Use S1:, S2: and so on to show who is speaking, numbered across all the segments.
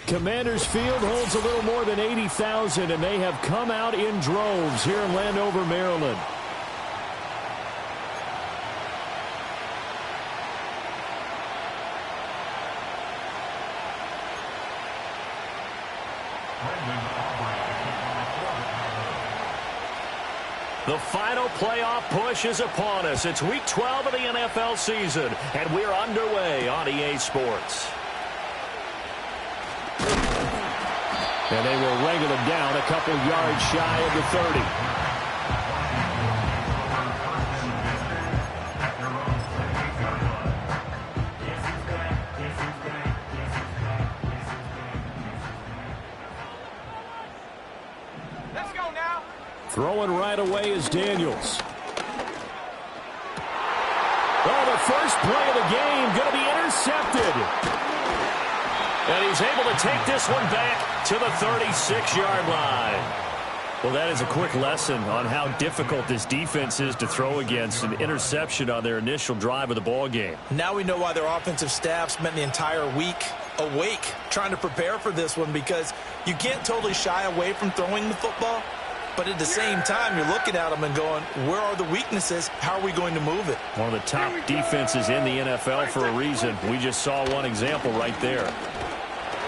S1: Commanders Field holds a little more than 80,000, and they have come out in droves here in Landover, Maryland. The final playoff push is upon us. It's Week 12 of the NFL season, and we're underway on EA Sports. And they will wrangle him down a couple yards shy of the 30.
S2: Let's go now.
S1: Throwing right away is Daniels. Oh, the first play of the game going to be intercepted. And he's able to take this one back to the 36-yard line. Well, that is a quick lesson on how difficult this defense is to throw against. An interception on their initial drive of the ball game.
S3: Now we know why their offensive staff spent the entire week awake trying to prepare for this one, because you can't totally shy away from throwing the football. But at the same time, you're looking at them and going, where are the weaknesses? How are we going to move it?
S1: One of the top defenses in the NFL for a reason. We just saw one example right there.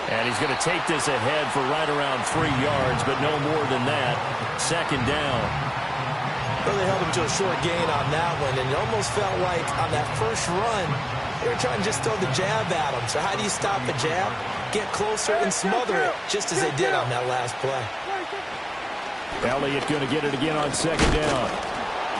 S1: And he's going to take this ahead for right around 3 yards, but no more than that. Second down.
S3: Well, they held him to a short gain on that one, and it almost felt like on that first run, they were trying to just throw the jab at him. So how do you stop a jab? Get closer and smother it, just as they did on that last play.
S1: Elliott going to get it again on second down.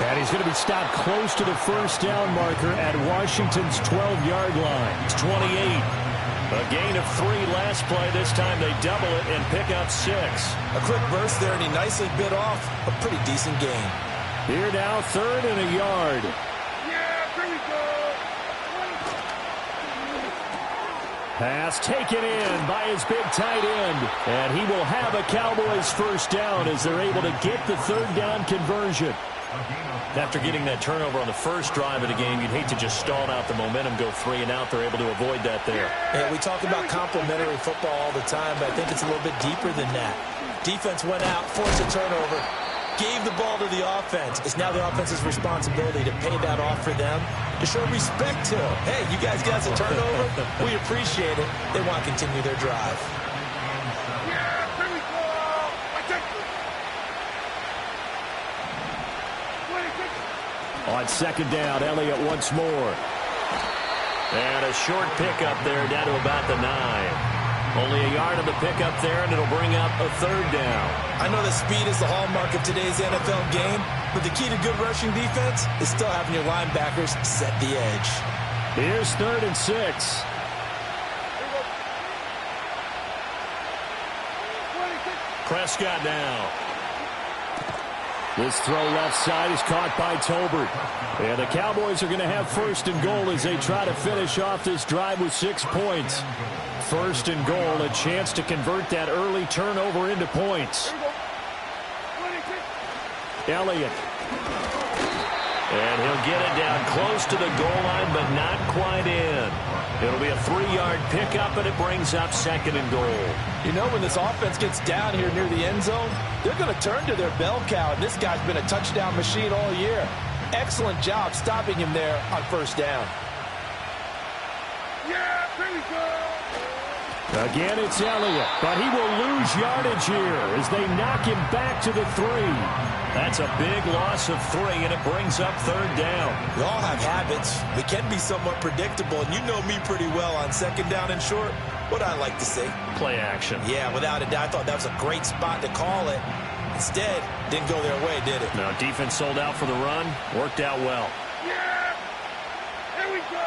S1: And he's going to be stopped close to the first down marker at Washington's 12-yard line. It's 28. A gain of 3 last play. This time they double it and pick up 6.
S3: A quick burst there, and he nicely bit off a pretty decent gain.
S1: Here now, 3rd and a yard.
S2: Yeah, here we go.
S1: Pass taken in by his big tight end. And he will have a Cowboys first down as they're able to get the 3rd down conversion. After getting that turnover on the first drive of the game, you'd hate to just stall out the momentum, go 3 and out. They're able to avoid that there.
S3: Yeah, we talk about complementary football all the time, but I think it's a little bit deeper than that. Defense went out, forced a turnover, gave the ball to the offense. It's now the offense's responsibility to pay that off for them, to show respect to them. Hey, you guys got a turnover? We appreciate it. They want to continue their drive.
S1: On second down, Elliott once more. And a short pickup there down to about the 9. Only a yard of the pickup there, and it'll bring up a 3rd down.
S3: I know that speed is the hallmark of today's NFL game, but the key to good rushing defense is still having your linebackers set the edge.
S1: Here's 3rd and 6. Prescott now. This throw left side is caught by Tolbert. And the Cowboys are going to have 1st and goal as they try to finish off this drive with 6 points. 1st and goal, a chance to convert that early turnover into points. Elliott. And he'll get it down close to the goal line, but not quite in. It'll be a 3-yard pickup, and it brings up 2nd and goal.
S3: You know, when this offense gets down here near the end zone, they're going to turn to their bell cow, and this guy's been a touchdown machine all year. Excellent job stopping him there on 1st down.
S2: Yeah, here we go.
S1: Again, it's Elliott, but he will lose yardage here as they knock him back to the 3. That's a big loss of 3, and it brings up 3rd down.
S3: We all have habits. We can be somewhat predictable, and you know me pretty well on 2nd down and short. What I like to say?
S1: Play action.
S3: Yeah, without a doubt, I thought that was a great spot to call it. Instead, didn't go their way, did it?
S1: No, defense sold out for the run. Worked out well.
S2: Yeah, here we go.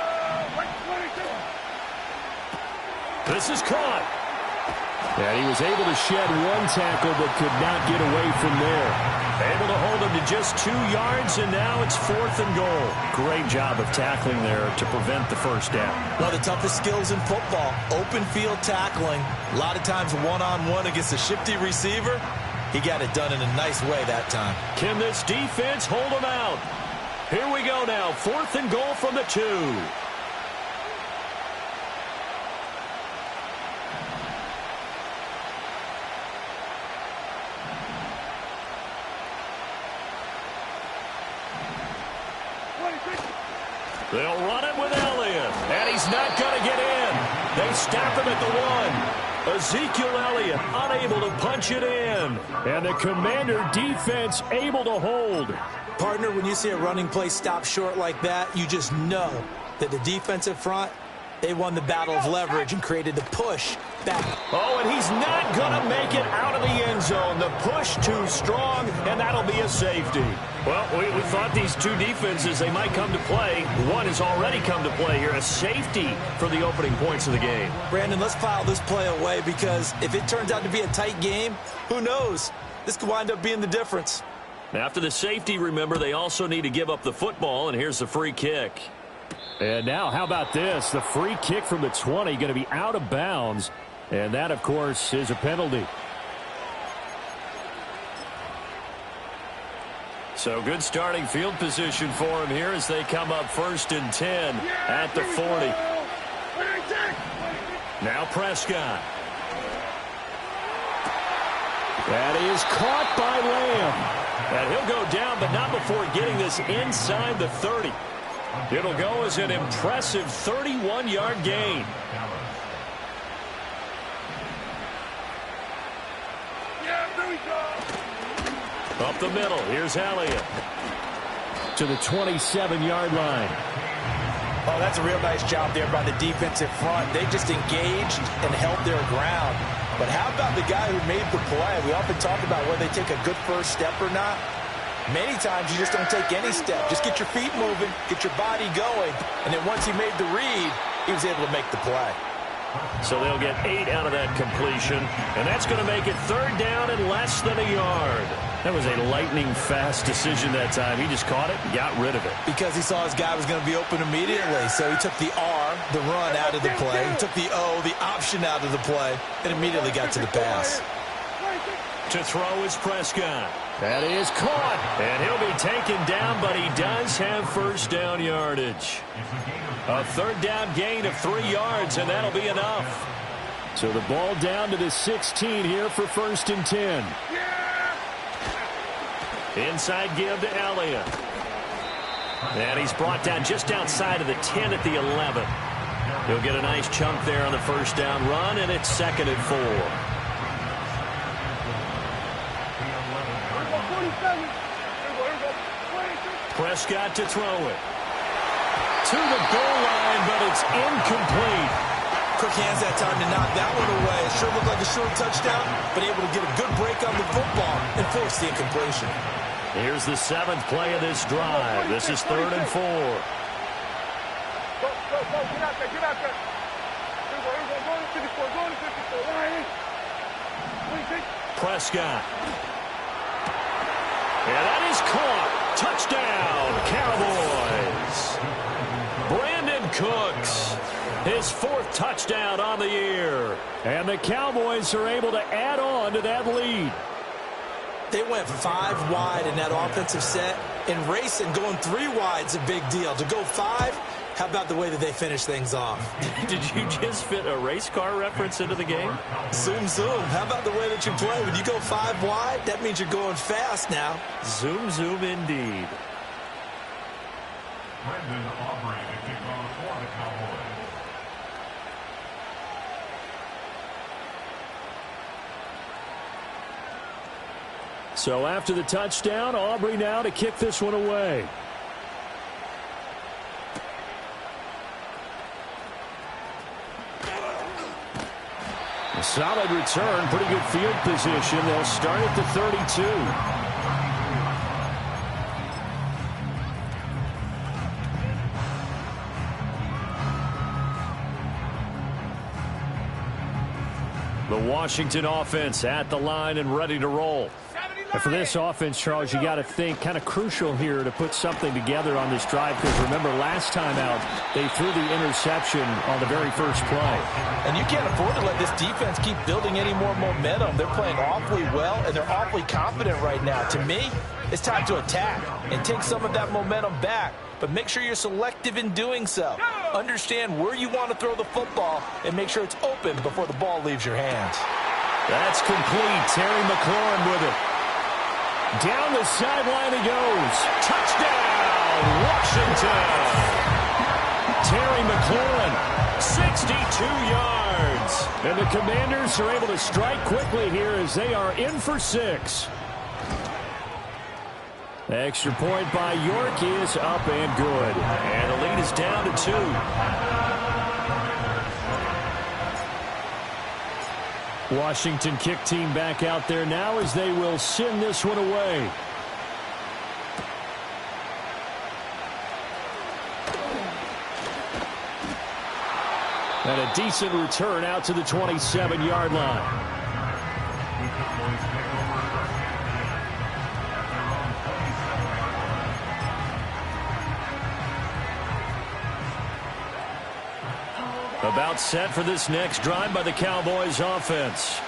S1: This is caught. And he was able to shed 1 tackle, but could not get away from there. Able to hold him to just 2 yards, and now it's 4th and goal. Great job of tackling there to prevent the first down.
S3: One of the toughest skills in football, open field tackling. A lot of times one-on-one against a shifty receiver. He got it done in a nice way that time.
S1: Can this defense hold him out? Here we go now, 4th and goal from the 2. They'll run it with Elliott, and he's not going to get in. They stop him at the 1. Ezekiel Elliott unable to punch it in. And the Commander defense able to hold.
S3: Partner, when you see a running play stop short like that, you just know that the defensive front, they won the battle of leverage and created the push back.
S1: Oh, and he's not going to make it out of the end zone. The push too strong, and that'll be a safety. Well, we thought these two defenses, they might come to play. One has already come to play here, a safety for the opening points of the game.
S3: Brandon, let's file this play away because if it turns out to be a tight game, who knows? This could wind up being the difference.
S1: After the safety, remember, they also need to give up the football, and here's the free kick. And now, how about this? The free kick from the 20 going to be out of bounds. And that, of course, is a penalty. So good starting field position for him here as they come up 1st and 10 at the 40. Now Prescott. That is caught by Lamb. And he'll go down, but not before getting this inside the 30. It'll go as an impressive 31-yard gain.
S2: Yeah, there we go.
S1: Up the middle, here's Elliott. To the 27-yard line.
S3: Oh, that's a real nice job there by the defensive front. They just engaged and held their ground. But how about the guy who made the play? We often talk about whether they take a good first step or not. Many times you just don't take any step. Just get your feet moving, get your body going, and then once he made the read, he was able to make the play.
S1: So they'll get 8 out of that completion, and that's going to make it 3rd down and less than a yard. That was a lightning-fast decision that time. He just caught it and got rid of it.
S3: Because he saw his guy was going to be open immediately, so he took the R, the run, out of the play. He took the O, the option, out of the play, and immediately got to the pass.
S1: To throw is Prescott. That is caught, and he'll be taken down, but he does have 1st down yardage. A 3rd down gain of 3 yards, and that'll be enough. So the ball down to the 16 here for 1st and 10. Inside give to Elliott. And he's brought down just outside of the 10 at the 11. He'll get a nice chunk there on the 1st down run, and it's 2nd and 4. Prescott to throw it. To the goal line, but it's incomplete.
S3: Quick hands that time to knock that one away. It sure looked like a short touchdown, but able to get a good break on the football and force the incompletion.
S1: Here's the 7th play of this drive. This is 3rd and 4.
S2: Go, get out there, get out there. Here we go, go to 54, go to 54. Ryan.
S1: Prescott. Yeah, that is caught. Touchdown, Cowboys. Brandon Cooks, his 4th touchdown on the year. And the Cowboys are able to add on to that lead.
S3: They went 5 wide in that offensive set, and racing going 3 wide is a big deal. To go 5, how about the way that they finish things off?
S1: Did you just fit a race car reference into the game?
S3: Zoom, zoom. How about the way that you play? When you go 5 wide, that means you're going fast now.
S1: Zoom, zoom indeed. So after the touchdown, Aubrey now to kick this one away. A solid return, pretty good field position. They'll start at the 32. The Washington offense at the line and ready to roll. And for this offense, Charles, you got to think kind of crucial here to put something together on this drive, because remember last time out they threw the interception on the very first play.
S3: And you can't afford to let this defense keep building any more momentum. They're playing awfully well, and they're awfully confident right now. To me, it's time to attack and take some of that momentum back, but make sure you're selective in doing so. Understand where you want to throw the football and make sure it's open before the ball leaves your hands.
S1: That's complete. Terry McLaurin with it. Down the sideline he goes. Touchdown, Washington. Terry McLaurin, 62 yards. And the Commanders are able to strike quickly here as they are in for 6. Extra point by York is up and good. And the lead is down to 2. Washington kick team back out there now as they will send this one away. And a decent return out to the 27-yard line. About set for this next drive by the Cowboys offense.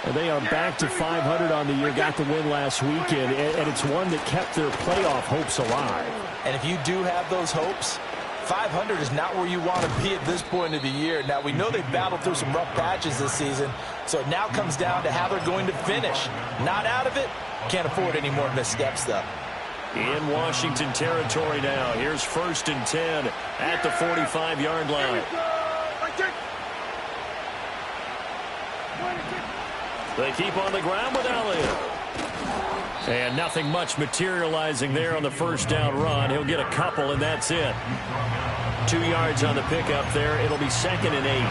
S1: And they are back to 500 on the year, got the win last weekend, and it's one that kept their playoff hopes alive.
S3: And if you do have those hopes, 500 is not where you want to be at this point of the year. Now, we know they've battled through some rough patches this season, so it now comes down to how they're going to finish. Not out of it, can't afford any more missteps, though.
S1: In Washington territory now. Here's 1st and 10 at the 45-yard line. They keep on the ground with Elliott. And nothing much materializing there on the first down run. He'll get a couple, and that's it. 2 yards on the pickup there. It'll be 2nd and 8.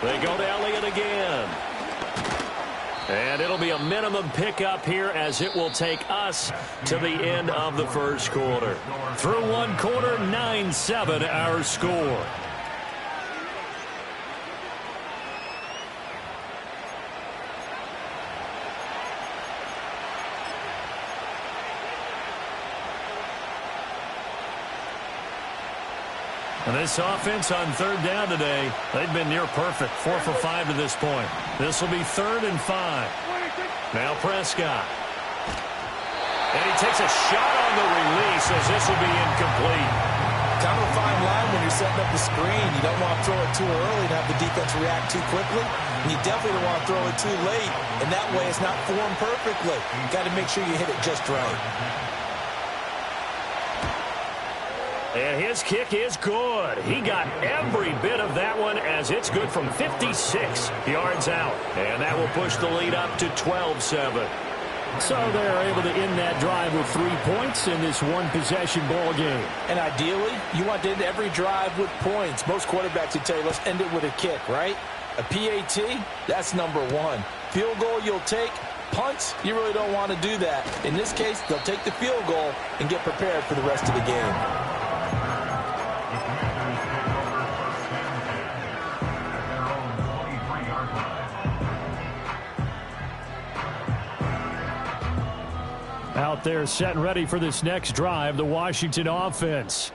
S1: They go to Elliott again. And it'll be a minimum pickup here as it will take us to the end of the first quarter. Through one quarter, 9-7 our score. And this offense on 3rd down today, they've been near perfect. 4 for 5 to this point. This will be 3rd and 5. Now Prescott. And he takes a shot on the release as this will be incomplete.
S3: Kind of a fine line when you're setting up the screen. You don't want to throw it too early and have the defense react too quickly. And you definitely don't want to throw it too late. And that way it's not formed perfectly. You got to make sure you hit it just right.
S1: And his kick is good. He got every bit of that one as it's good from 56 yards out. And that will push the lead up to 12-7. So they're able to end that drive with 3 points in this one-possession ball game.
S3: And ideally, you want to end every drive with points. Most quarterbacks would tell you, let's end it with a kick, right? A PAT, that's number 1. Field goal you'll take. Punts, you really don't want to do that. In this case, they'll take the field goal and get prepared for the rest of the game.
S1: Out there set and ready for this next drive, the Washington offense.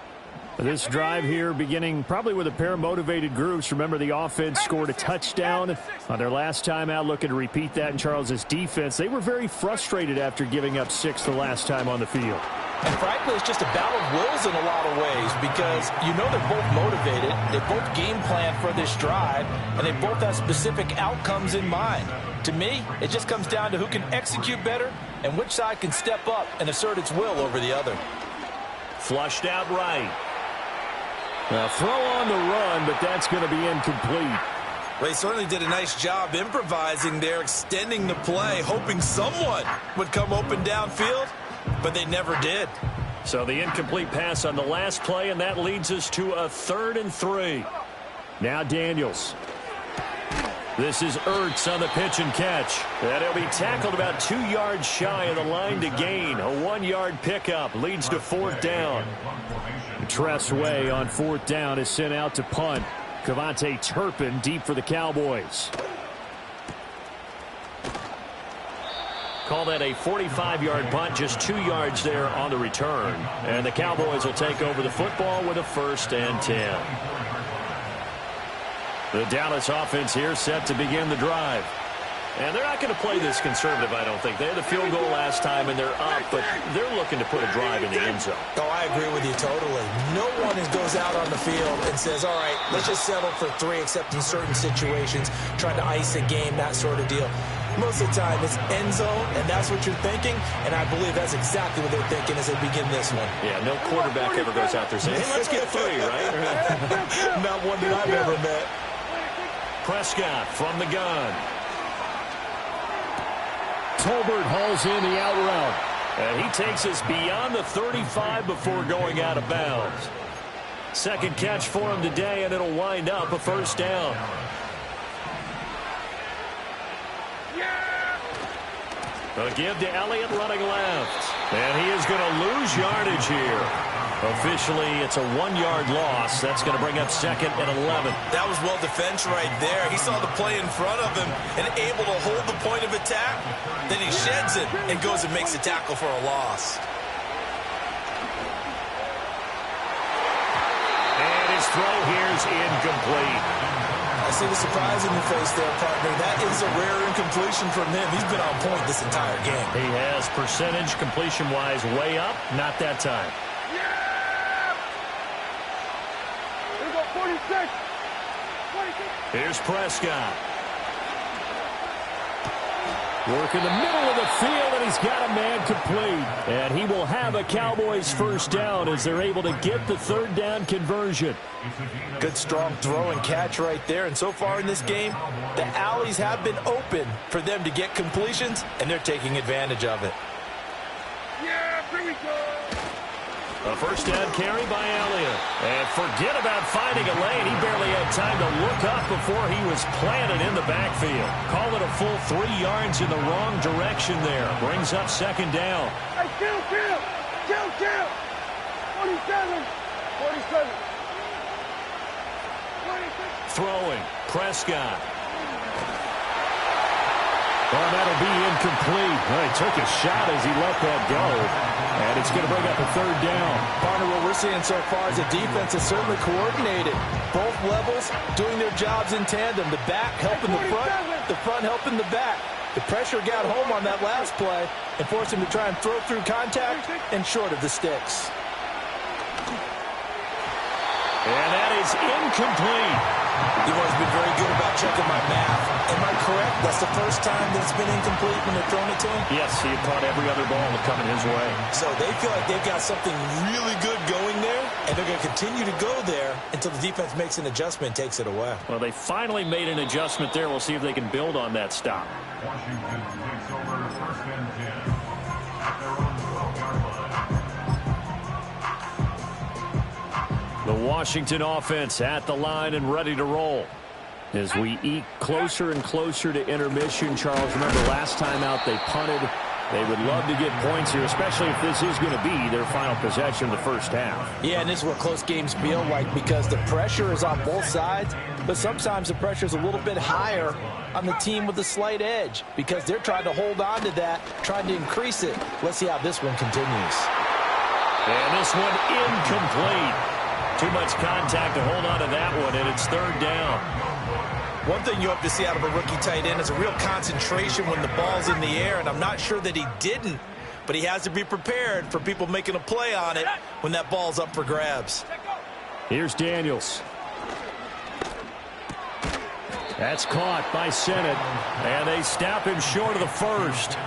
S1: This drive here beginning probably with a pair of motivated groups. Remember, the offense scored a touchdown on their last time out, looking to repeat that in Charles's defense. They were very frustrated after giving up 6 the last time on the field.
S3: And frankly, it's just a battle of wills in a lot of ways because you know they're both motivated, they both game plan for this drive, and they both have specific outcomes in mind. To me, it just comes down to who can execute better and which side can step up and assert its will over the other.
S1: Flushed out right. A throw on the run, but that's going to be incomplete.
S4: They certainly did a nice job improvising there, extending the play, hoping someone would come open downfield, but they never did.
S1: So the incomplete pass on the last play, and that leads us to a 3rd and 3. Now Daniels. This is Ertz on the pitch and catch. And he'll be tackled about 2 yards shy of the line to gain. A 1-yard pickup leads to 4th down. Tressway on 4th down is sent out to punt. Cavante Turpin deep for the Cowboys. Call that a 45-yard punt, just 2 yards there on the return. And the Cowboys will take over the football with a 1st and 10. The Dallas offense here set to begin the drive. And they're not going to play this conservative, I don't think. They had the field goal last time, and they're up, but they're looking to put a drive in the end zone.
S3: Oh, I agree with you totally. No one goes out on the field and says, all right, let's just settle for 3, except in certain situations, trying to ice a game, that sort of deal. Most of the time, it's end zone, and that's what you're thinking, and I believe that's exactly what they're thinking as they begin this one.
S1: Yeah, no quarterback ever goes out there saying, hey, let's get 3, right?
S3: Not one that I've ever met.
S1: Prescott from the gun.
S5: Tolbert hauls in the out route.
S1: And he takes us beyond the 35 before going out of bounds. Second catch for him today, and it'll wind up a first down. A give to Elliott running left. And he is going to lose yardage here. Officially, it's a 1-yard loss. That's going to bring up second and 11.
S4: That was well defense right there. He saw the play in front of him and able to hold the point of attack. Then he sheds it and goes and makes a tackle for a loss.
S1: And his throw here is incomplete.
S3: I see the surprise in your face there, partner. That is a rare incompletion from him. He's been on point this entire game.
S1: He has percentage completion-wise way up. Not that time.
S2: Here we go, 46. 46.
S1: Here's Prescott.
S5: Work in the middle of the field, and he's got a man complete.
S1: And he will have a Cowboys first down as they're able to get the third down conversion.
S3: Good, strong throw and catch right there. And so far in this game, the alleys have been open for them to get completions, and they're taking advantage of it.
S2: Yeah, here we go.
S1: A first down carry by Elliott. And forget about finding a lane. He barely had time to look up before he was planted in the backfield. Call it a full 3 yards in the wrong direction there. Brings up second down.
S2: Hey, kill. 47. 47. 46.
S1: Throwing. Prescott. Well, that'll be incomplete. Well, he took a shot as he let that go. And it's going to bring up a third down.
S3: Partner, what we're seeing so far is the defense is certainly coordinated. Both levels doing their jobs in tandem. The back helping the front helping the back. The pressure got home on that last play and forced him to try and throw through contact and short of the sticks.
S1: And that is incomplete.
S3: You've always been very good about checking my math. Am I correct? That's the first time that it's been incomplete when they're throwing it to him?
S1: Yes, he had caught every other ball coming his way.
S3: So they feel like they've got something really good going there, and they're going to continue to go there until the defense makes an adjustment and takes it away.
S1: Well, they finally made an adjustment there. We'll see if they can build on that stop.
S6: Washington takes over first and 10 at their own 12-yard line.
S1: The Washington offense at the line and ready to roll. As we eke closer and closer to intermission, Charles, remember last time out they punted. They would love to get points here, especially if this is going to be their final possession of the first half.
S3: Yeah, and this is what close games feel like because the pressure is on both sides, but sometimes the pressure is a little bit higher on the team with a slight edge because they're trying to hold on to that, trying to increase it. Let's see how this one continues.
S1: And this one incomplete. Too much contact to hold on to that one, and it's third down.
S4: One thing you hope to see out of a rookie tight end is a real concentration when the ball's in the air, and I'm not sure that he didn't, but he has to be prepared for people making a play on it when that ball's up for grabs.
S1: Here's Daniels. That's caught by Sennett, and they stop him short of the first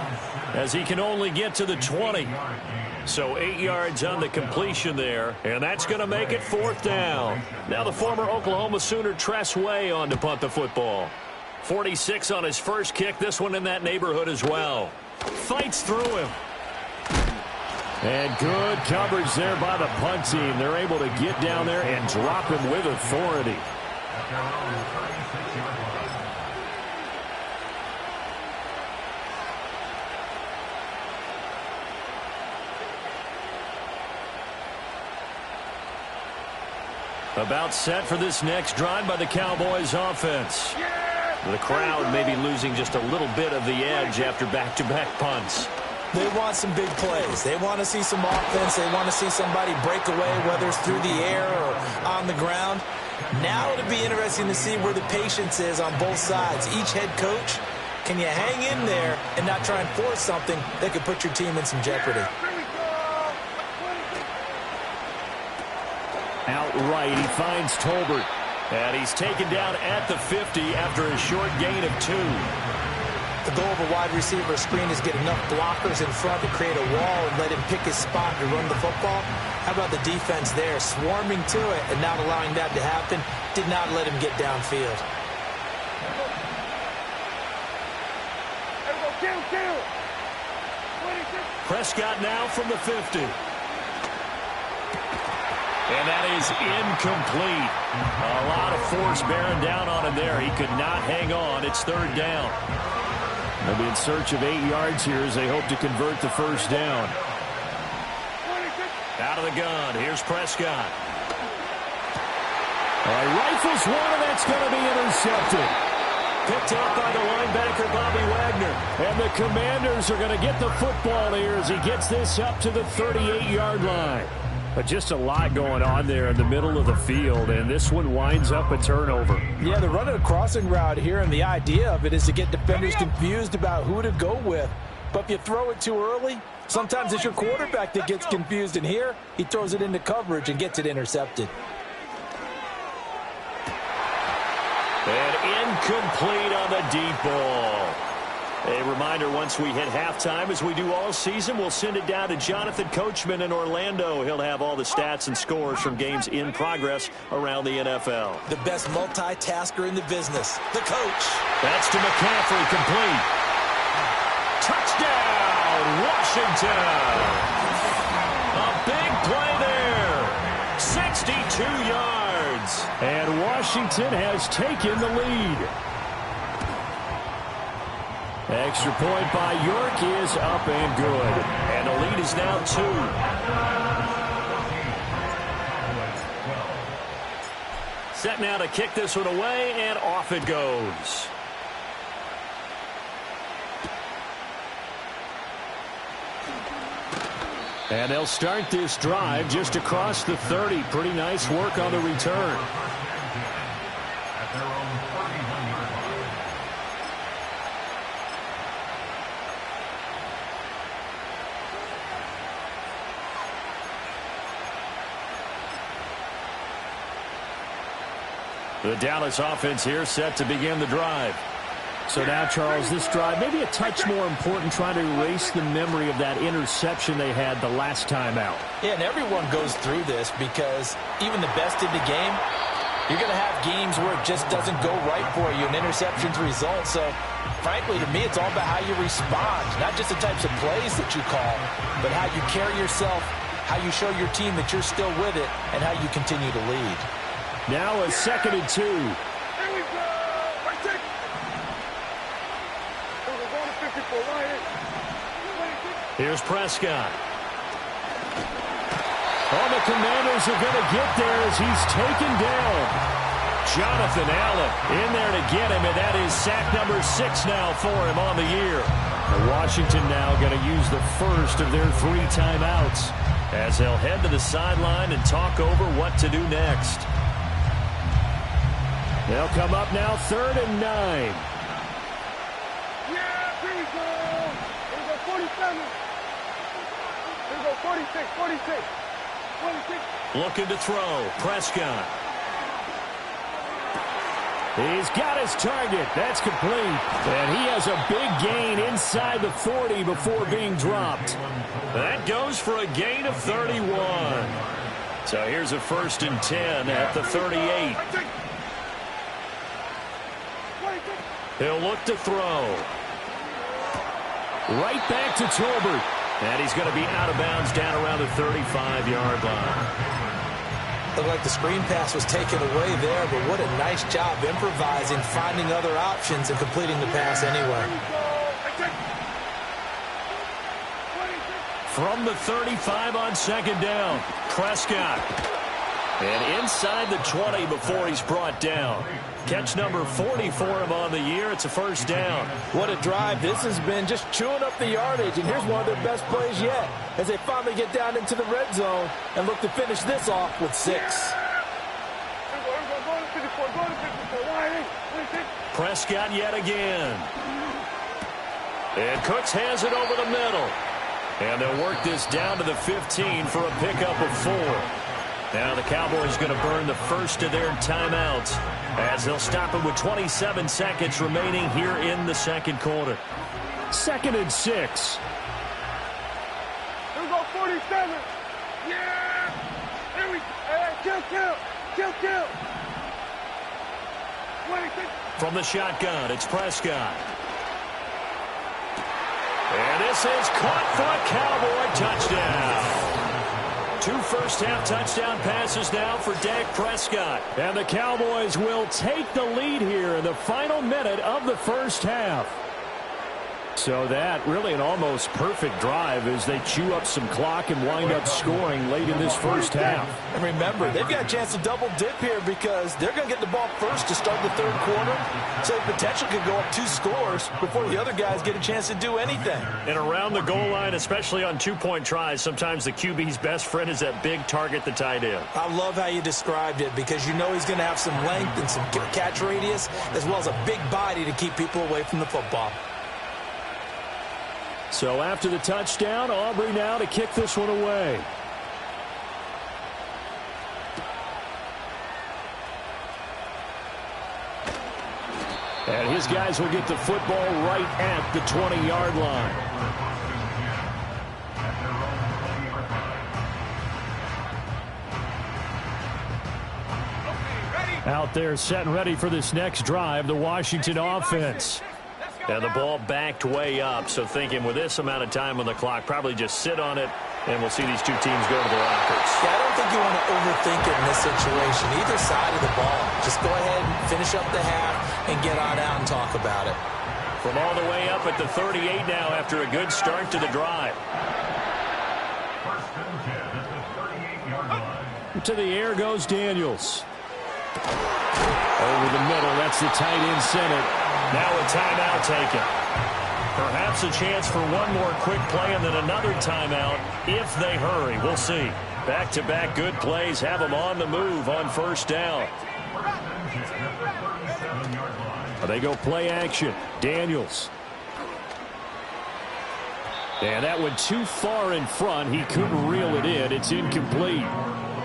S1: as he can only get to the 20. So 8 yards on the completion there, and that's going to make it fourth down. Now the former Oklahoma Sooner Tress Way on to punt the football. 46 on his first kick, this one in that neighborhood as well. Fights through him. And good coverage there by the punt team. They're able to get down there and drop him with authority. About set for this next drive by the Cowboys offense. The crowd may be losing just a little bit of the edge after back-to-back punts.
S3: They want some big plays. They want to see some offense. They want to see somebody break away, whether it's through the air or on the ground. Now it'll be interesting to see where the patience is on both sides. Each head coach Can you hang in there and not try and force something that could put your team in some jeopardy?
S1: Outright, he finds Tolbert. And he's taken down at the 50 after a short gain of 2.
S3: The goal of a wide receiver screen is get enough blockers in front to create a wall and let him pick his spot to run the football. How about the defense there, swarming to it and not allowing that to happen? Did not let him get downfield.
S1: Prescott now from the 50. And that is incomplete. A lot of force bearing down on him there. He could not hang on. It's 3rd down. They'll be in search of 8 yards here as they hope to convert the first down. Out of the gun. Here's Prescott.
S5: Rifles one, and that's going to be intercepted.
S1: Picked up by the linebacker, Bobby Wagner.
S5: And the Commanders are going to get the football here as he gets this up to the 38-yard line. But just a lot going on there in the middle of the field, and this one winds up a turnover.
S3: Yeah, they're running a crossing route here, and the idea of it is to get defenders confused about who to go with. But if you throw it too early, sometimes it's your quarterback that gets confused, and here he throws it into coverage and gets it intercepted.
S1: And incomplete on the deep ball. A reminder, once we hit halftime, as we do all season, we'll send it down to Jonathan Coachman in Orlando. He'll have all the stats and scores from games in progress around the NFL.
S3: The best multitasker in the business, the coach.
S1: That's to McCaffrey, complete. Touchdown, Washington. A big play there. 62 yards.
S5: And Washington has taken the lead. Extra point by York is up and good.
S1: And the lead is now 2. Set now to kick this one away, and off it goes.
S5: And they'll start this drive just across the 30. Pretty nice work on the return.
S6: At their own 30-yard line.
S1: The Dallas offense here set to begin the drive.
S5: So now, Charles, this drive maybe a touch more important, trying to erase the memory of that interception they had the last time out.
S3: Yeah, and everyone goes through this because even the best in the game, you're going to have games where it just doesn't go right for you, and interceptions result. So, frankly, to me, it's all about how you respond, not just the types of plays that you call, but how you carry yourself, how you show your team that you're still with it, and how you continue to lead.
S5: Now a 2nd and 2.
S2: Here we go. Right take. We're going to 54 right here.
S1: Here's Prescott.
S5: Oh, the Commanders are going to get there as he's taken down.
S1: Jonathan Allen in there to get him, and that is sack number 6 now for him on the year.
S5: And Washington now going to use the first of their 3 timeouts
S1: as they'll head to the sideline and talk over what to do next.
S5: They'll come up now 3rd and 9.
S2: Yeah, here we go. Here we go, 47. Here we go, 46, 46. 46.
S1: Looking to throw. Prescott.
S5: He's got his target. That's complete. And he has a big gain inside the 40 before being dropped.
S1: That goes for a gain of 31. So here's a 1st and 10 at the 38. He'll look to throw.
S5: Right back to Tolbert.
S1: And he's going to be out of bounds down around the 35-yard line.
S3: Looked like the screen pass was taken away there, but what a nice job improvising, finding other options, and completing the pass anyway.
S1: From the 35 on 2nd down, Prescott. And inside the 20 before he's brought down. Catch number 40 for him on the year. It's a 1st down.
S3: What a drive this has been, just chewing up the yardage. And here's one of their best plays yet as they finally get down into the red zone and look to finish this off with 6.
S1: Prescott yet again. And Cooks has it over the middle. And they'll work this down to the 15 for a pickup of 4. Now the Cowboys going to burn the first of their timeouts as they'll stop it with 27 seconds remaining here in the second quarter.
S5: 2nd and 6.
S2: Here we go, 47. Yeah! Here we go. Kill. 26.
S1: From the shotgun, it's Prescott. And this is caught for a Cowboy touchdown. 2 first-half touchdown passes now for Dak Prescott.
S5: And the Cowboys will take the lead here in the final minute of the first half. So that really an almost perfect drive as they chew up some clock and wind up scoring late in this first half.
S4: And remember, they've got a chance to double dip here because they're going to get the ball first to start the third quarter. So the potential could go up 2 scores before the other guys get a chance to do anything.
S1: And around the goal line, especially on 2-point tries, sometimes the QB's best friend is that big target, the tight end.
S3: I love how you described it because you know he's going to have some length and some catch radius as well as a big body to keep people away from the football.
S5: So after the touchdown, Aubrey now to kick this one away. And his guys will get the football right at the 20-yard line. Out there set and ready for this next drive, the Washington offense.
S1: And the ball backed way up, so thinking with this amount of time on the clock, probably just sit on it, and we'll see these two teams go to the lockers.
S3: Yeah, I don't think you want to overthink it in this situation. Either side of the ball. Just go ahead and finish up the half and get on out and talk about it.
S1: From all the way up at the 38 now after a good start to the drive.
S6: First and 10 at the 38-yard line.
S5: To the air goes Daniels. Over the middle, that's the tight end center.
S1: Now a timeout taken. Perhaps a chance for one more quick play and then another timeout if they hurry. We'll see. Back-to-back good plays have them on the move on first down.
S5: They go play action. Daniels. And that went too far in front. He couldn't reel it in. It's incomplete.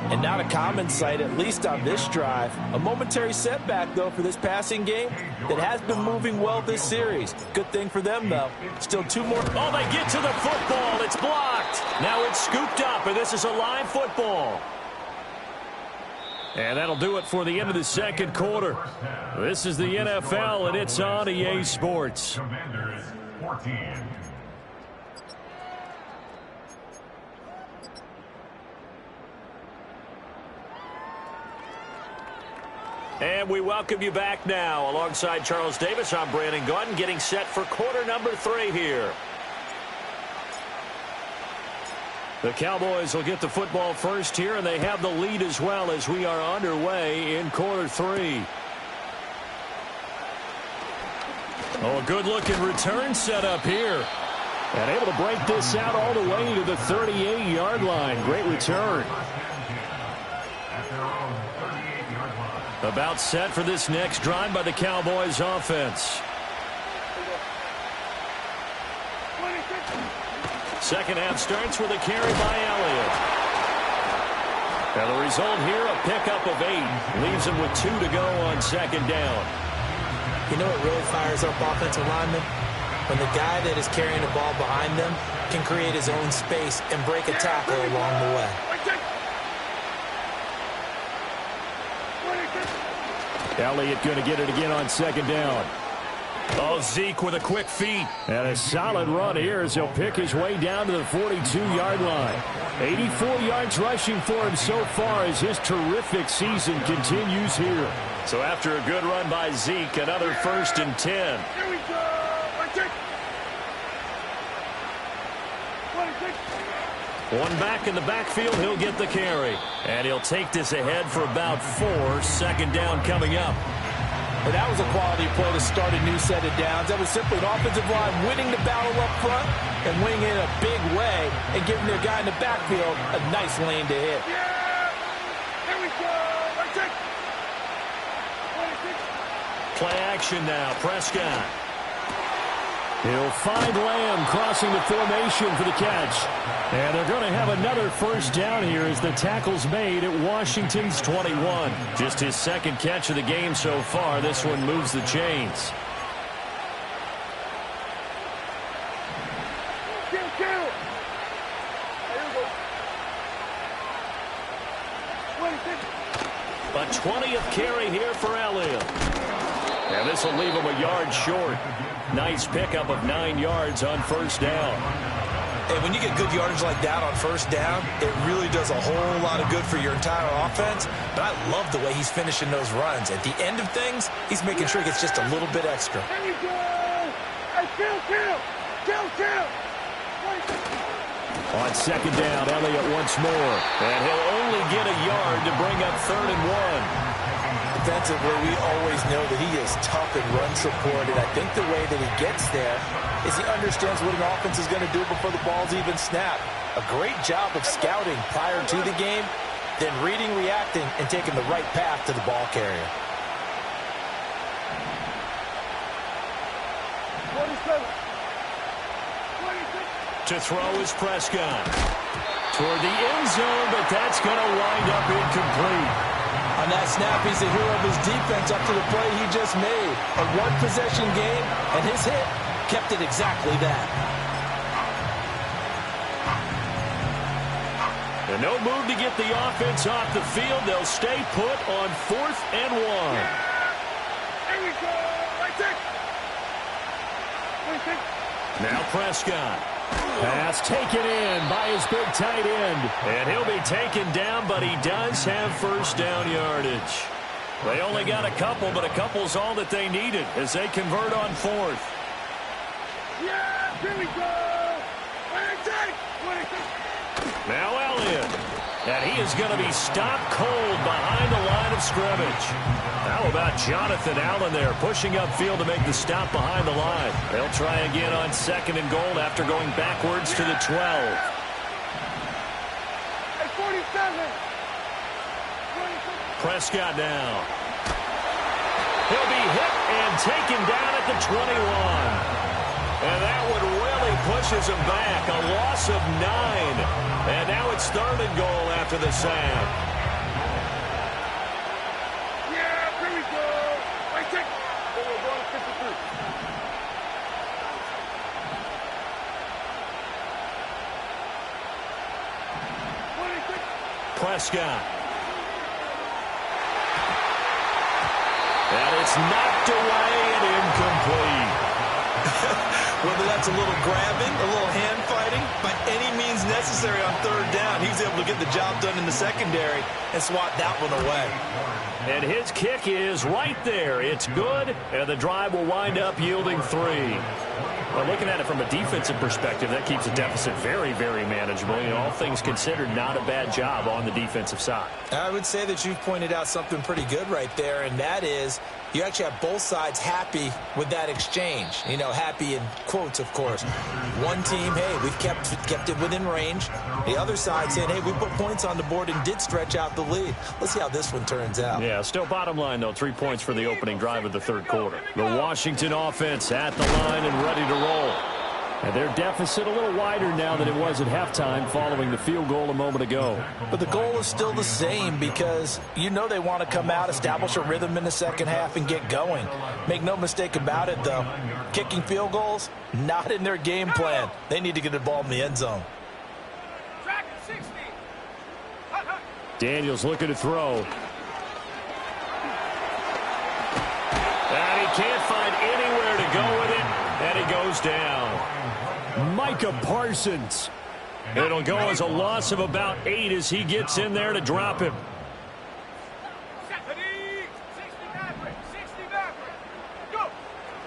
S3: And not a common sight, at least on this drive. A momentary setback, though, for this passing game that has been moving well this series. Good thing for them, though. Still 2 more.
S1: Oh, they get to the football. It's blocked. Now it's scooped up, and this is a live football.
S5: And that'll do it for the end of the second quarter. This is the NFL, and it's on EA Sports.
S6: Commanders 14.
S1: And we welcome you back now. Alongside Charles Davis, I'm Brandon Gaudin, getting set for quarter number 3 here.
S5: The Cowboys will get the football first here, and they have the lead as well as we are underway in quarter 3. Oh, a good-looking return set up here. And able to break this out all the way to the 38-yard line. Great return. About set for this next drive by the Cowboys offense. Second half starts with a carry by Elliott. And the result here, a pickup of 8. Leaves him with 2 to go on second down.
S3: You know what really fires up offensive linemen? When the guy that is carrying the ball behind them can create his own space and break a tackle along the way.
S5: Elliott going to get it again on second down.
S1: Oh, Zeke with a quick feed.
S5: And a solid run here as he'll pick his way down to the 42-yard line. 84 yards rushing for him so far as his terrific season continues here.
S1: So after a good run by Zeke, another 1st and 10.
S2: Here we go.
S1: One back in the backfield, he'll get the carry. And he'll take this ahead for about 4. Second down coming up.
S3: But that was a quality play to start a new set of downs. That was simply an offensive line winning the battle up front and winning it in a big way and giving their guy in the backfield a nice lane to hit.
S2: Yeah. Here we go.
S1: Play action now. Prescott.
S5: He'll find Lamb crossing the formation for the catch. And they're going to have another first down here as the tackle's made at Washington's 21. Just his second catch of the game so far. This one moves the chains. A 20th carry here for Elliott. And this will leave him a yard short. Nice pickup of 9 yards on first down.
S4: And when you get good yardage like that on first down, it really does a whole lot of good for your entire offense. But I love the way he's finishing those runs. At the end of things, he's making sure he gets just a little bit extra.
S2: There you go. Hey, kill.
S5: On second down, Elliott once more. And he'll only get a yard to bring up 3rd and 1.
S3: Defensively, we always know that he is tough in run support, and I think the way that he gets there is he understands what an offense is going to do before the ball's even snapped. A great job of scouting prior to the game, then reading, reacting, and taking the right path to the ball carrier.
S2: 27.
S1: To throw is Prescott. Toward the end zone, but that's going to wind up incomplete.
S3: On that snap, he's the hero of his defense up to the play he just made. A one-possession game, and his hit kept it exactly that.
S1: And no move to get the offense off the field. They'll stay put on 4th and 1.
S2: Here we go. Right there.
S1: Now Prescott.
S5: Pass taken in by his big tight end.
S1: And he'll be taken down, but he does have first down yardage. They only got a couple, but a couple's all that they needed as they convert on 4th.
S2: Yeah, here we go.
S1: Now Elliott. And he is going to be stopped cold behind the line of scrimmage. How about Jonathan Allen there pushing upfield to make the stop behind the line? They'll try again on 2nd and goal after going backwards to the 12.
S2: At 47.
S1: Prescott now. He'll be hit and taken down at the 21. And that one really pushes him back. A loss of 9. And now it's 3rd and goal after the sack.
S2: Yeah, here we go. Right there. We're going to 53.
S1: Prescott. And it's knocked away and incomplete.
S4: Whether that's a little grabbing, a little hand fighting, by any means necessary on 3rd down, he's able to get the job done in the secondary and swat that one away.
S1: And his kick is right there. It's good, and the drive will wind up yielding 3. Well, looking at it from a defensive perspective, that keeps the deficit very, very manageable. You know, all things considered, not a bad job on the defensive side.
S3: I would say that you've pointed out something pretty good right there, and that is you actually have both sides happy with that exchange. You know, happy in quotes, of course. One team, hey, we've kept it within range. The other side saying, hey, we put points on the board and did stretch out the lead. Let's see how this one turns out.
S5: Yeah, still bottom line, though, 3 points for the opening drive of the 3rd quarter. The Washington offense at the line and ready to roll. And their deficit a little wider now than it was at halftime following the field goal a moment ago.
S3: But the goal is still the same because you know they want to come out, establish a rhythm in the second half, and get going. Make no mistake about it, though. Kicking field goals, not in their game plan. They need to get the ball in the end zone.
S5: Daniels looking to throw.
S1: And he can't find anywhere to go with it, and he goes down.
S5: Micah Parsons.
S1: It'll go as a loss of about 8 as he gets in there to drop him.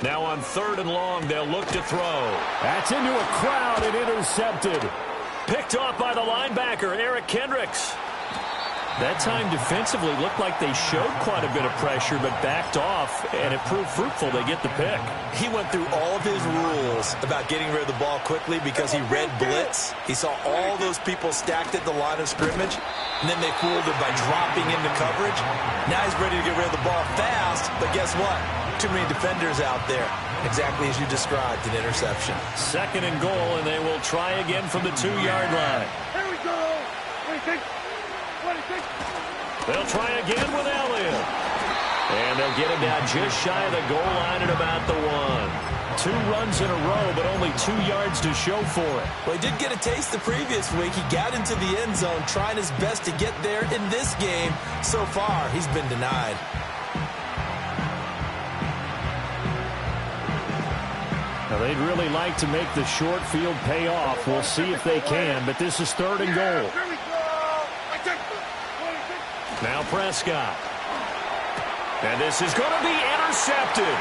S1: Now on 3rd and long, they'll look to throw.
S5: That's into a crowd and intercepted.
S1: Picked off by the linebacker, Eric Kendricks. That time defensively looked like they showed quite a bit of pressure but backed off, and it proved fruitful. They get the pick.
S3: He went through all of his rules about getting rid of the ball quickly because he read blitz. He saw all those people stacked at the line of scrimmage, and then they fooled him by dropping into coverage. Now he's ready to get rid of the ball fast, but guess what?
S4: Too many defenders out there. Exactly as you described, an interception.
S1: 2nd and goal, and they will try again from the 2-yard line.
S2: Here we go. 26. 26.
S1: They'll try again with Elliott. And they'll get him down just shy of the goal line at about the 1. 2 runs in a row, but only 2 yards to show for it.
S3: Well, he did get a taste the previous week. He got into the end zone, trying his best to get there in this game. So far, he's been denied.
S5: Now, they'd really like to make the short field pay off. We'll see if they can, but this is 3rd and goal.
S2: Here we go. 26.
S1: Now Prescott. And this is going to be intercepted.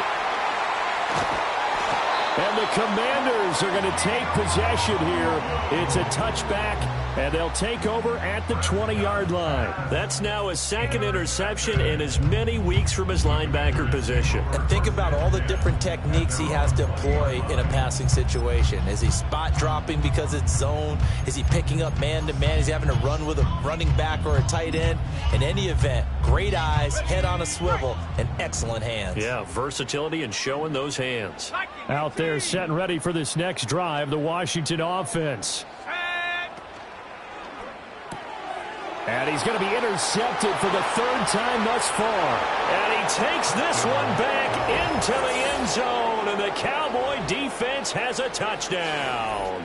S1: And the Commanders are going to take possession here. It's a touchback, and they'll take over at the 20-yard line. That's now his 2nd interception in as many weeks from his linebacker position.
S3: And think about all the different techniques he has to employ in a passing situation. Is he spot dropping because it's zone? Is he picking up man-to-man? Is he having to run with a running back or a tight end? In any event, great eyes, head on a swivel, and excellent hands.
S1: Yeah, versatility and showing those hands.
S5: Out there set and ready for this next drive, the Washington offense. And he's going to be intercepted for the 3rd time thus far.
S1: And he takes this one back into the end zone, and the Cowboy defense has a touchdown.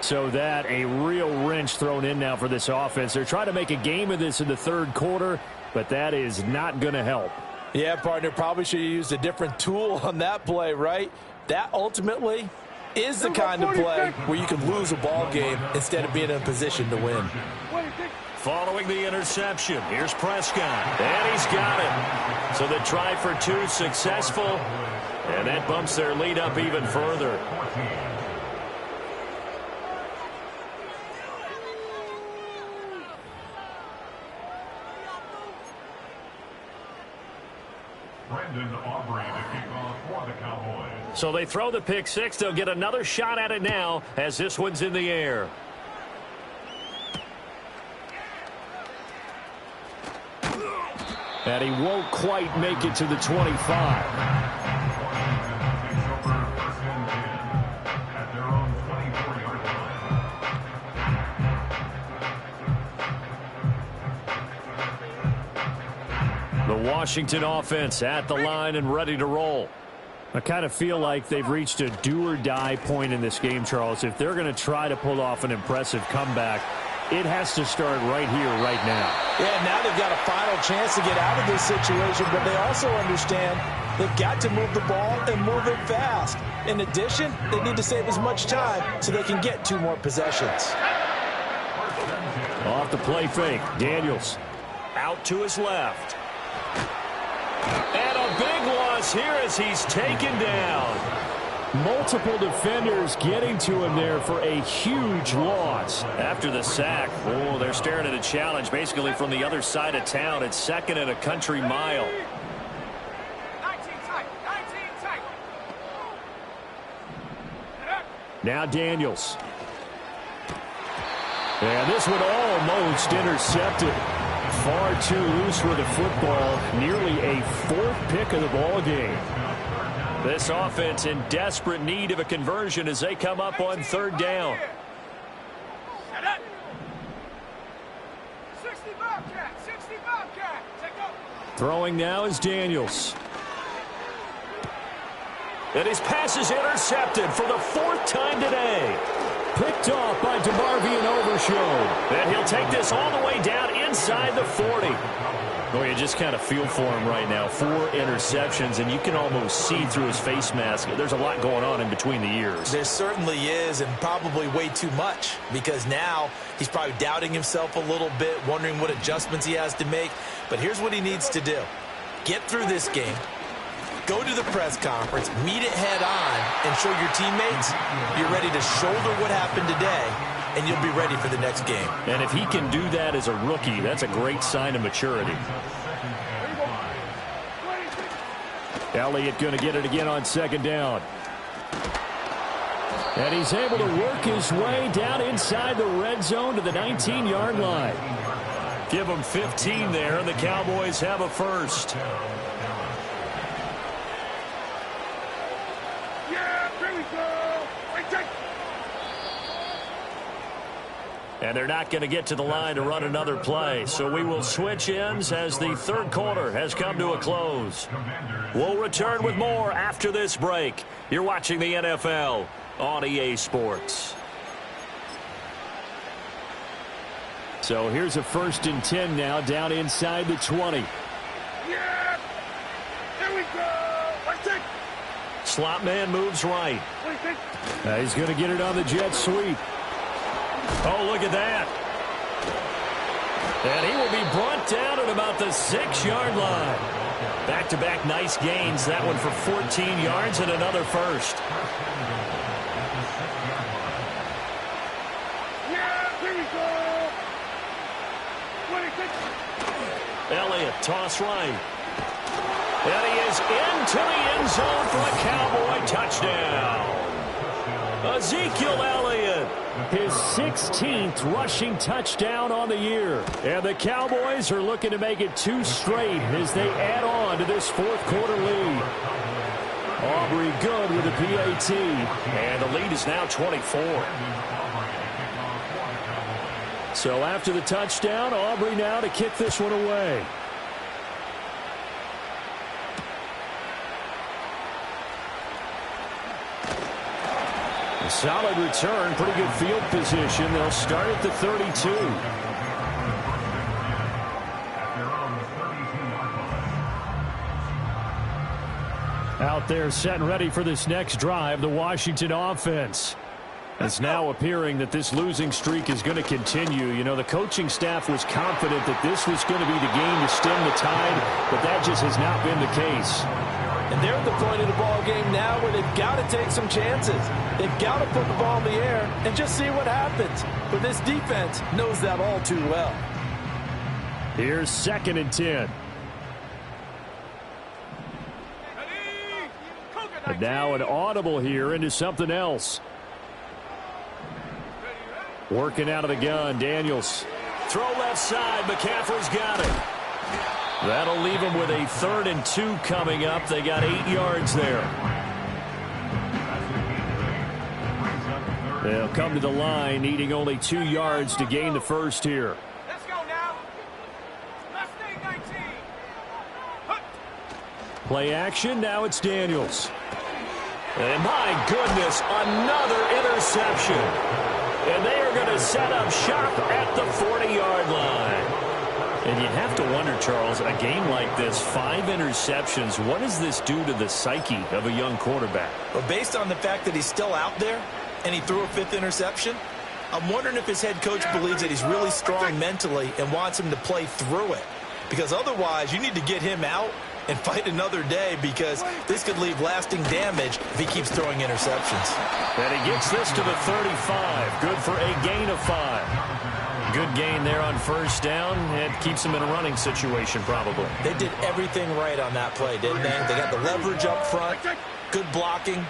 S5: So that a real wrench thrown in now for this offense. They're trying to make a game of this in the 3rd quarter, but that is not going to help.
S3: Yeah, partner, probably should have used a different tool on that play, right? That ultimately is the kind of play where you can lose a ball game instead of being in a position to win.
S1: Following the interception, here's Prescott, and he's got it. So the try for 2 successful, and that bumps their lead up even further.
S6: Brendan Aubrey to kick off for the Cowboys.
S1: So they throw the pick 6. They'll get another shot at it now as this one's in the air.
S5: And he won't quite make it to the 25.
S1: The Washington offense at the line and ready to roll.
S5: I kind of feel like they've reached a do-or-die point in this game, Charles. If they're going to try to pull off an impressive comeback, it has to start right here, right now.
S3: Yeah, now they've got a final chance to get out of this situation, but they also understand they've got to move the ball and move it fast. In addition, they need to save as much time so they can get 2 more possessions.
S5: Off the play fake, Daniels.
S1: Out to his left. And a big loss here as he's taken down.
S5: Multiple defenders getting to him there for a huge loss.
S1: After the sack, oh, they're staring at a challenge basically from the other side of town. It's 2nd and a country mile.
S2: 19 tight. 19 tight.
S5: Now Daniels. And this one almost intercepted. Far too loose with the football. Nearly a 4th pick of the ball game.
S1: This offense in desperate need of a conversion as they come up on 3rd down.
S2: 60 Bobcat. 60 Bobcat. Take off.
S5: Throwing now is Daniels.
S1: And his pass is intercepted for the 4th time today.
S5: Picked off by DeMarvion Overshown.
S1: And he'll take this all the way down inside the 40. Boy, you just kind of feel for him right now. 4 interceptions, and you can almost see through his face mask. There's a lot going on in between the ears.
S3: There certainly is, and probably way too much, because now he's probably doubting himself a little bit, wondering what adjustments he has to make. But here's what he needs to do. Get through this game. Go to the press conference, meet it head on, and show your teammates you're ready to shoulder what happened today, and you'll be ready for the next game.
S1: And if he can do that as a rookie, that's a great sign of maturity.
S5: Elliott going to get it again on 2nd down. And he's able to work his way down inside the red zone to the 19-yard line.
S1: Give him 15 there, and the Cowboys have a first. And they're not going to get to the line to run another play. So we will switch ends as the third quarter has come to a close. We'll return with more after this break. You're watching the NFL on EA Sports.
S5: So here's a 1st and 10 now, down inside the 20.
S2: Yeah! Here we go! Let's take.
S1: Slot man moves right.
S5: He's going to get it on the jet sweep.
S1: Oh, look at that. And he will be brought down at about the 6-yard line. Back-to-back nice gains. That one for 14 yards and another first.
S2: Yeah, here we go.
S1: Elliott, toss right. And he is into the end zone for a Cowboy touchdown. Ezekiel Elliott.
S5: His 16th rushing touchdown on the year. And the Cowboys are looking to make it 2 straight as they add on to this 4th quarter lead. Aubrey good with a PAT.
S1: And the lead is now 24.
S5: So after the touchdown, Aubrey now to kick this one away. A solid return, pretty good field position. They'll start at the 32. Out there set and ready for this next drive, the Washington offense. It's now appearing that this losing streak is going to continue. You know, the coaching staff was confident that this was going to be the game to stem the tide, but that just has not been the case.
S3: And they're at the point of the ball game now where they've got to take some chances. They've got to put the ball in the air and just see what happens. But this defense knows that all too well.
S5: Here's 2nd and 10. And now an audible here into something else. Working out of the gun, Daniels.
S1: Throw left side. McCaffrey's got it.
S5: That'll leave them with a 3rd and 2 coming up. They got 8 yards there. They'll come to the line, needing only 2 yards to gain the first here.
S2: Let's go now. Let's stay 19.
S5: Play action. Now it's Daniels.
S1: And my goodness, another interception. And they are going to set up shop at the 40-yard line. And you have to wonder, Charles, a game like this, 5 interceptions, what does this do to the psyche of a young quarterback?
S4: Well, based on the fact that he's still out there and he threw a 5th interception, I'm wondering if his head coach believes that he's really strong mentally and wants him to play through it. Because otherwise, you need to get him out and fight another day, because this could leave lasting damage if he keeps throwing interceptions.
S1: And he gets this to the 35. Good for a gain of 5. Good gain there on 1st down. It keeps him in a running situation, probably.
S3: They did everything right on that play, didn't they? They got the leverage up front, good blocking,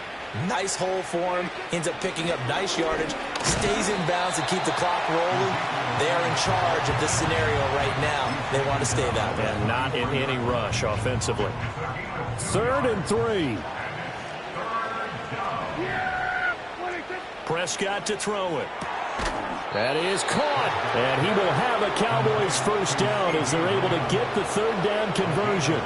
S3: nice hole for him, ends up picking up nice yardage, stays in bounds to keep the clock rolling. They're in charge of this scenario right now. They want to stay that way.
S1: And not in any rush offensively.
S5: 3rd and 3.
S1: Prescott to throw it.
S5: That is caught. And he will have a Cowboys 1st down as they're able to get the 3rd down conversion.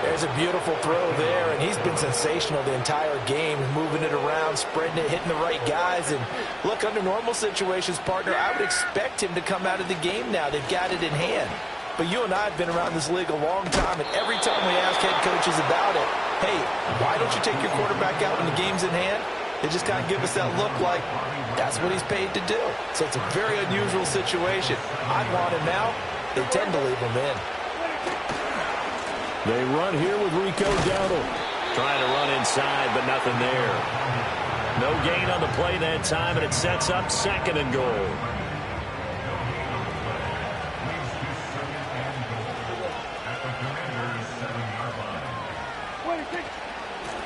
S3: There's a beautiful throw there, and he's been sensational the entire game, moving it around, spreading it, hitting the right guys. And look, under normal situations, partner, I would expect him to come out of the game now. They've got it in hand. But you and I have been around this league a long time, and every time we ask head coaches about it, hey, why don't you take your quarterback out when the game's in hand? They just kind of give us that look like that's what he's paid to do. So it's a very unusual situation. I'd want him out. They tend to leave him in.
S5: They run here with Rico Dowdle.
S1: Trying to run inside, but nothing there. No gain on the play that time, and it sets up 2nd and goal.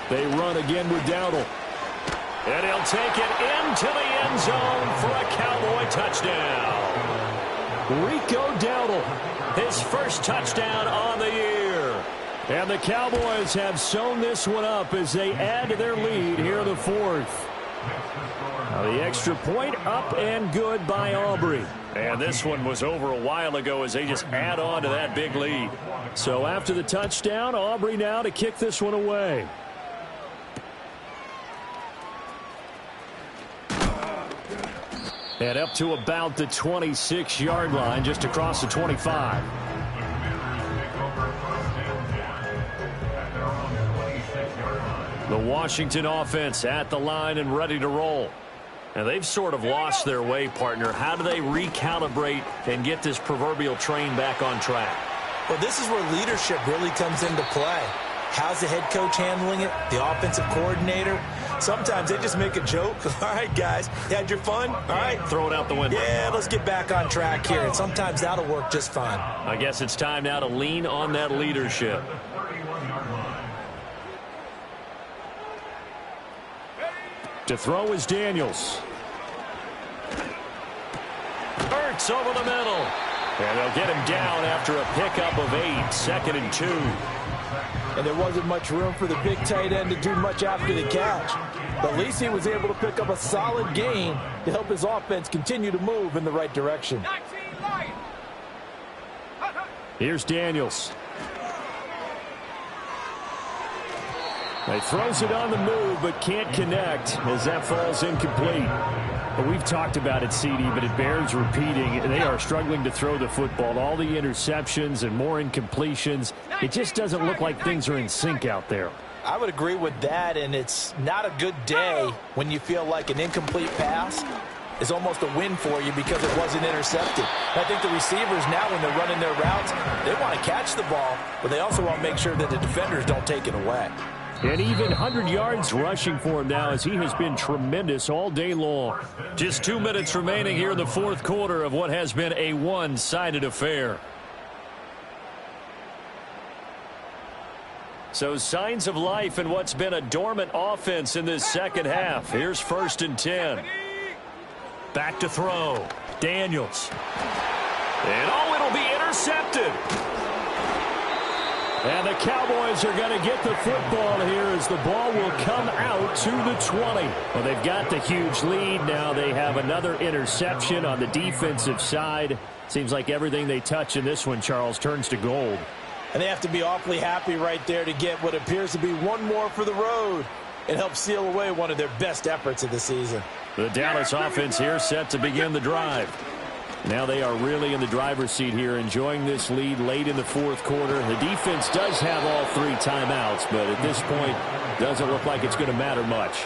S5: They run again with Dowdle.
S1: And he'll take it into the end zone for a Cowboy touchdown.
S5: Rico Dowdle,
S1: his 1st touchdown on the year.
S5: And the Cowboys have sewn this one up as they add to their lead here in the 4th. Now the extra point up and good by Aubrey.
S1: And this one was over a while ago as they just add on to that big lead.
S5: So after the touchdown, Aubrey now to kick this one away. And up to about the 26-yard line, just across the 25. The Washington offense at the line and ready to roll. And they've sort of lost their way, partner. How do they recalibrate and get this proverbial train back on track?
S3: Well, this is where leadership really comes into play. How's the head coach handling it? The offensive coordinator? Sometimes they just make a joke. All right, guys, you had your fun? All right.
S1: Throw it out the window.
S3: Yeah, let's get back on track here. And sometimes that'll work just fine.
S1: I guess it's time now to lean on that leadership.
S5: To throw is Daniels.
S1: Hurts over the middle. And they'll get him down after a pickup of 8, 2nd and 2.
S3: And there wasn't much room for the big tight end to do much after the catch. But at least he was able to pick up a solid gain to help his offense continue to move in the right direction.
S5: Here's Daniels. He throws it on the move, but can't connect as that falls incomplete. But we've talked about it, CD, but it bears repeating. They are struggling to throw the football. All the interceptions and more incompletions. It just doesn't look like things are in sync out there.
S3: I would agree with that, and it's not a good day when you feel like an incomplete pass is almost a win for you because it wasn't intercepted. I think the receivers now, when they're running their routes, they want to catch the ball, but they also want to make sure that the defenders don't take it away.
S5: And even 100 yards rushing for him now as he has been tremendous all day long.
S1: Just 2 minutes remaining here in the fourth quarter of what has been a one-sided affair. So signs of life in what's been a dormant offense in this second half. Here's 1st and 10. Back to throw. Daniels. And it'll be intercepted.
S5: And the Cowboys are going to get the football here as the ball will come out to the 20. Well, they've got the huge lead. Now they have another interception on the defensive side. Seems like everything they touch in this one, Charles, turns to gold.
S3: And they have to be awfully happy right there to get what appears to be one more for the road and help seal away one of their best efforts of the season.
S1: The Dallas offense here set to begin the drive.
S5: Now they are really in the driver's seat here, enjoying this lead late in the fourth quarter. The defense does have all 3 timeouts, but at this point, doesn't look like it's going to matter much.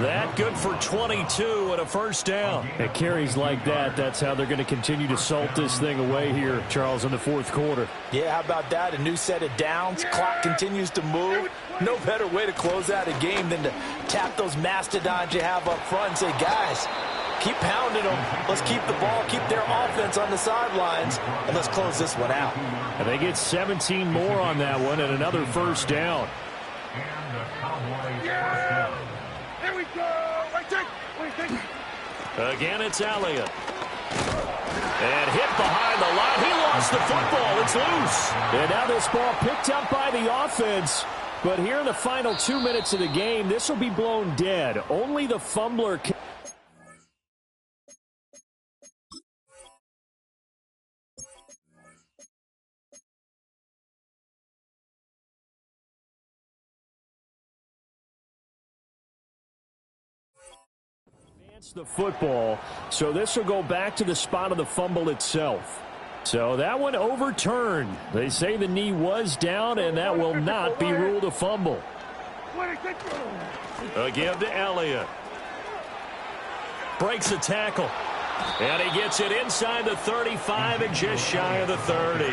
S1: That good for 22 and a first down.
S5: At carries like that, that's how they're going to continue to salt this thing away here, Charles, in the fourth quarter.
S3: Yeah, how about that? A new set of downs. Clock continues to move. No better way to close out a game than to tap those mastodons you have up front and say, guys, keep pounding them. Let's keep the ball, keep their offense on the sidelines, and let's close this one out.
S5: And they get 17 more on that one and another first down.
S6: And the Cowboys first down.
S2: Here we go.
S1: Again, it's Elliott. And hit behind the line. He lost the football. It's loose.
S5: And now this ball picked up by the offense. But here in the final 2 minutes of the game, this will be blown dead. Only the fumbler can. The football, so this will go back to the spot of the fumble itself. So that one overturned. They say the knee was down, and that will not be ruled a fumble.
S1: A give to Elliott. Breaks a tackle. And he gets it inside the 35 and just shy of the 30.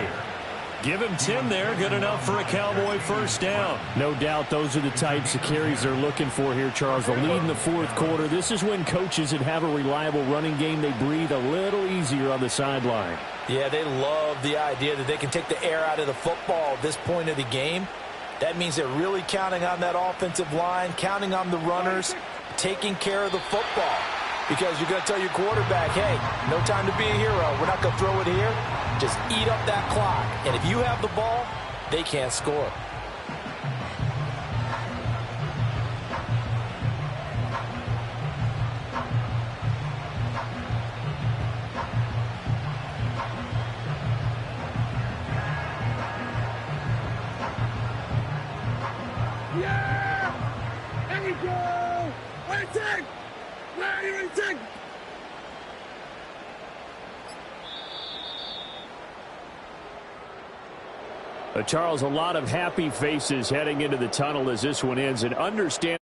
S1: Give him 10 there. Good enough for a Cowboy first down.
S5: No doubt those are the types of carries they're looking for here, Charles. The lead in the fourth quarter. This is when coaches that have a reliable running game, they breathe a little easier on the sideline.
S3: Yeah, they love the idea that they can take the air out of the football at this point of the game. That means they're really counting on that offensive line, counting on the runners, taking care of the football. Because you're going to tell your quarterback, hey, no time to be a hero. We're not going to throw it here. Just eat up that clock. And if you have the ball, they can't score.
S2: Yeah! There we go! Ready, take! Ready, take!
S5: Charles, a lot of happy faces heading into the tunnel as this one ends, and understand